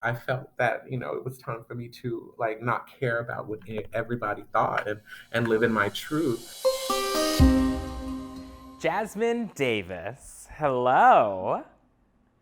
I felt that, it was time for me to like not care about what everybody thought and live in my truth. Jasmine Davis, hello.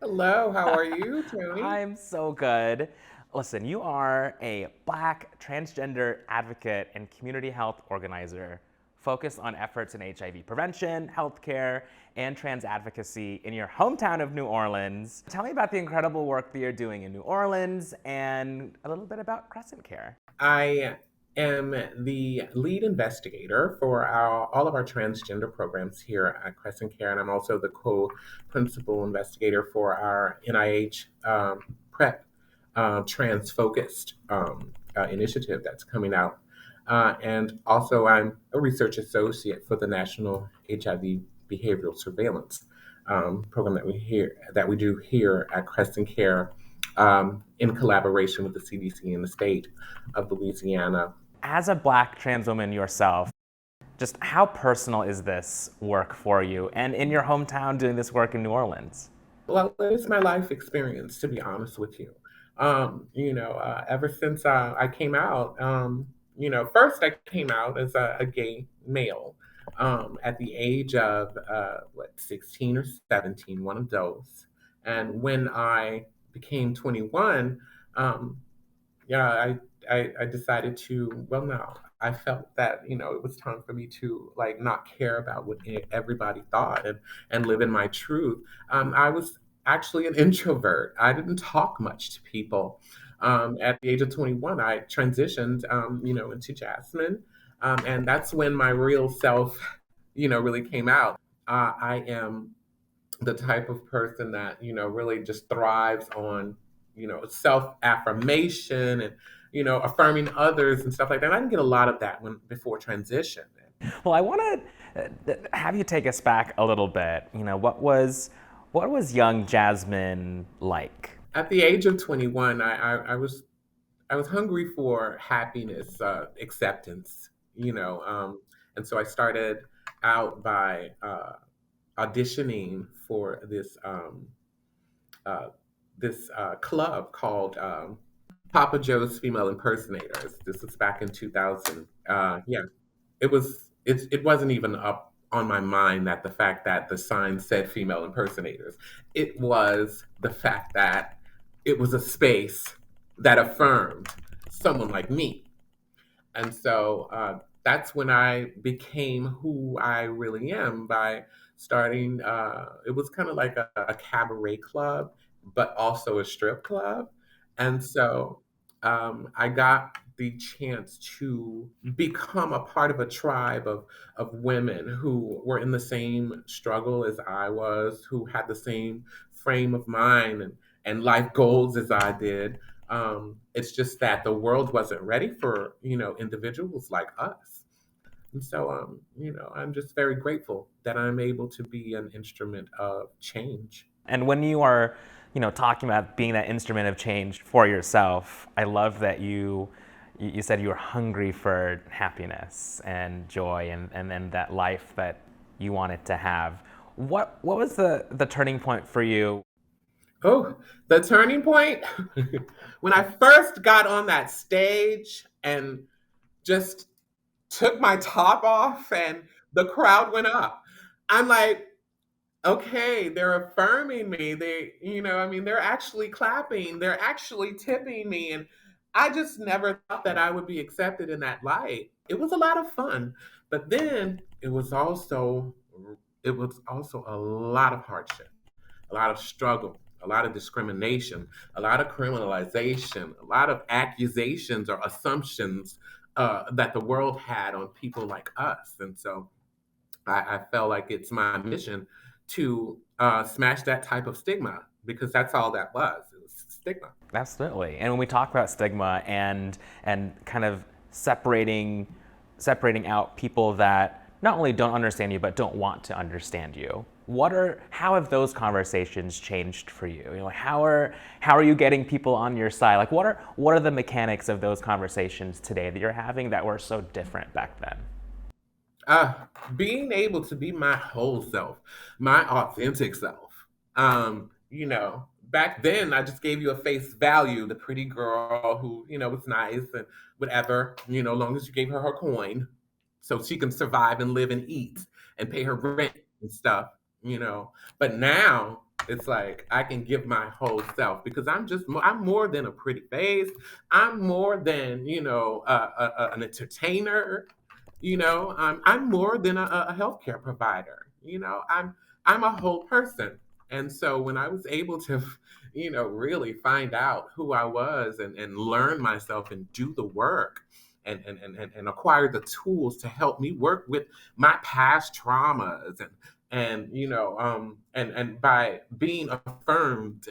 Hello, how are you, Tony? I'm so good. Listen, you are a Black transgender advocate and community health organizer focused on efforts in HIV prevention, healthcare, and trans advocacy in your hometown of New Orleans. Tell me about the incredible work that you're doing in New Orleans and a little bit about Crescent Care. I am the lead investigator for all of our transgender programs here at Crescent Care, and I'm also the co-principal investigator for our NIH PrEP trans-focused initiative that's coming out. And also, I'm a research associate for the National HIV Behavioral Surveillance program that we do here at Crescent Care in collaboration with the CDC in the state of Louisiana. As a Black trans woman yourself, just how personal is this work for you and in your hometown doing this work in New Orleans? Well, it's my life experience, to be honest with you. Ever since I came out, first I came out as a gay male at the age of 16 or 17, one of those. And when I became 21, um, yeah, I decided to, well, no, I felt that, it was time for me to like not care about what everybody thought and live in my truth. I was actually an introvert. I didn't talk much to people. At the age of 21, I transitioned, into Jasmine. And that's when my real self, really came out. I am the type of person that really just thrives on self affirmation and affirming others and stuff like that. And I didn't get a lot of that when before transition. Well, I want to have you take us back a little bit. What was young Jasmine like? At the age of 21, I was hungry for happiness, acceptance, and so I started out by auditioning for uh, this club called Papa Joe's Female Impersonators. This was back in 2000. Yeah, it wasn't even up on my mind that the fact that the sign said female impersonators. It was the fact that it was a space that affirmed someone like me. And so that's when I became who I really am by starting. It was kind of like a cabaret club, but also a strip club. And so I got the chance to become a part of a tribe of women who were in the same struggle as I was, who had the same frame of mind and life goals as I did. It's just that the world wasn't ready for individuals like us, and so I'm just very grateful that I'm able to be an instrument of change. And when you are, talking about being that instrument of change for yourself, I love that you said you were hungry for happiness and joy and then that life that you wanted to have. What was the turning point for you? Oh, the turning point when I first got on that stage and just took my top off and the crowd went up. I'm like, okay, they're affirming me. They're actually clapping. They're actually tipping me. And I just never thought that I would be accepted in that light. It was a lot of fun. But then it was also a lot of hardship, a lot of struggle, a lot of discrimination, a lot of criminalization, a lot of accusations or assumptions that the world had on people like us. And so I felt like it's my mission to smash that type of stigma because that's all that was. It was stigma. Absolutely. And when we talk about stigma and kind of separating out people that not only don't understand you but don't want to understand you, how have those conversations changed for you? How are you getting people on your side? Like what are the mechanics of those conversations today that you're having that were so different back then? Uh, Being able to be my whole self, my authentic self. back then I just gave you a face value, the pretty girl who, was nice and whatever, long as you gave her her coin so she can survive and live and eat and pay her rent and stuff, you know. But now it's like I can give my whole self because I'm more than a pretty face. I'm more than, an entertainer, I'm more than a healthcare provider, I'm a whole person. And so when I was able to, really find out who I was and learn myself and do the work and acquire the tools to help me work with my past traumas and by being affirmed,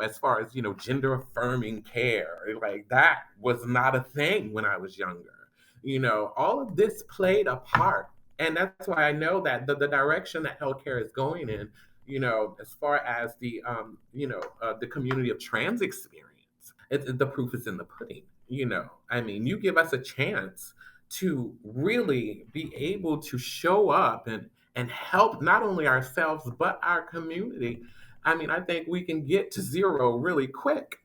as far as, gender affirming care, like that was not a thing when I was younger. All of this played a part. And that's why I know that the direction that healthcare is going in, as far as the community of trans experience, the proof is in the pudding. I mean, you give us a chance to really be able to show up and help not only ourselves but our community. I mean, I think we can get to zero really quick,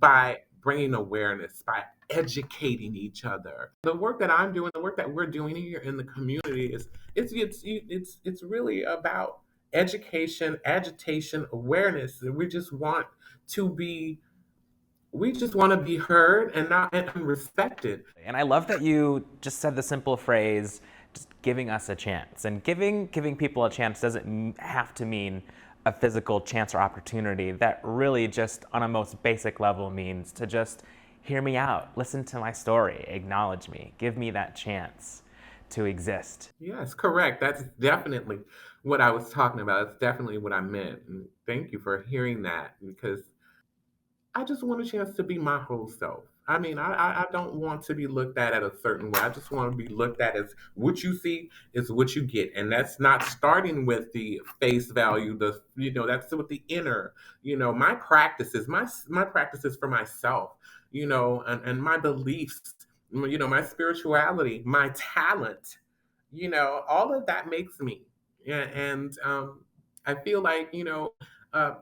by bringing awareness, by educating each other. The work that I'm doing, the work that we're doing here in the community is it's really about education, agitation, awareness. And to be we just want to be heard and not and respected. And I love that you just said the simple phrase, just giving us a chance. And giving people a chance doesn't have to mean a physical chance or opportunity. That really just on a most basic level means to just hear me out, listen to my story, acknowledge me, give me that chance to exist. Yes, correct. That's definitely what I was talking about. It's definitely what I meant. And thank you for hearing that because I just want a chance to be my whole self. I mean, I don't want to be looked at a certain way. I just want to be looked at as what you see is what you get. And that's not starting with the face value, that's with the inner, my practices, my practices for myself, and my beliefs, my spirituality, my talent, all of that makes me. And I feel like, uh,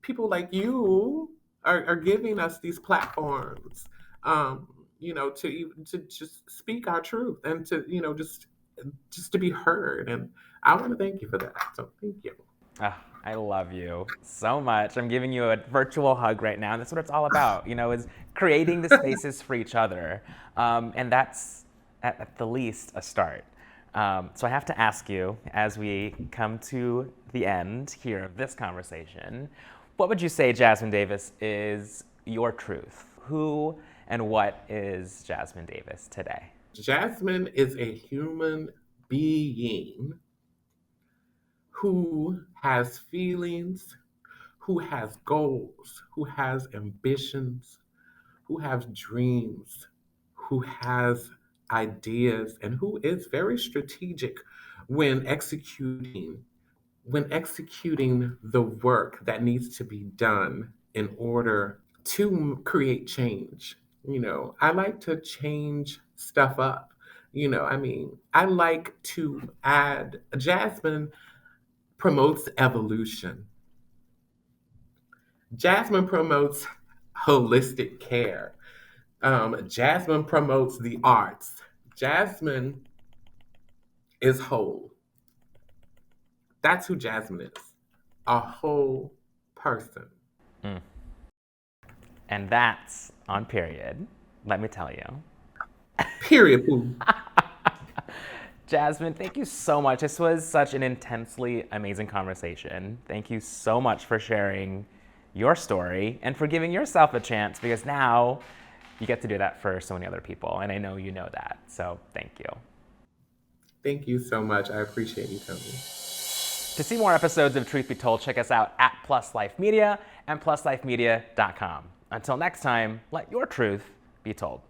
people like you are giving us these platforms, to just speak our truth and to, just to be heard. And I want to thank you for that. So thank you. Ah, I love you so much. I'm giving you a virtual hug right now. And that's what it's all about, is creating the spaces for each other. And that's at the least a start. So I have to ask you, as we come to the end here of this conversation, what would you say, Jasmine Davis, is your truth? Who and what is Jasmine Davis today? Jasmine is a human being who has feelings, who has goals, who has ambitions, who has dreams, who has ideas, and who is very strategic when executing the work that needs to be done in order to create change. I like to change stuff up. I mean, I like to add, Jasmine promotes evolution. Jasmine promotes holistic care. Jasmine promotes the arts. Jasmine is whole. That's who Jasmine is, a whole person. Mm. And that's on period, let me tell you. Period, boo. Jasmine, thank you so much. This was such an intensely amazing conversation. Thank you so much for sharing your story and for giving yourself a chance, because now you get to do that for so many other people. And I know you know that. So thank you. Thank you so much. I appreciate you, Tony. To see more episodes of Truth Be Told, check us out at Plus Life Media and pluslifemedia.com. Until next time, let your truth be told.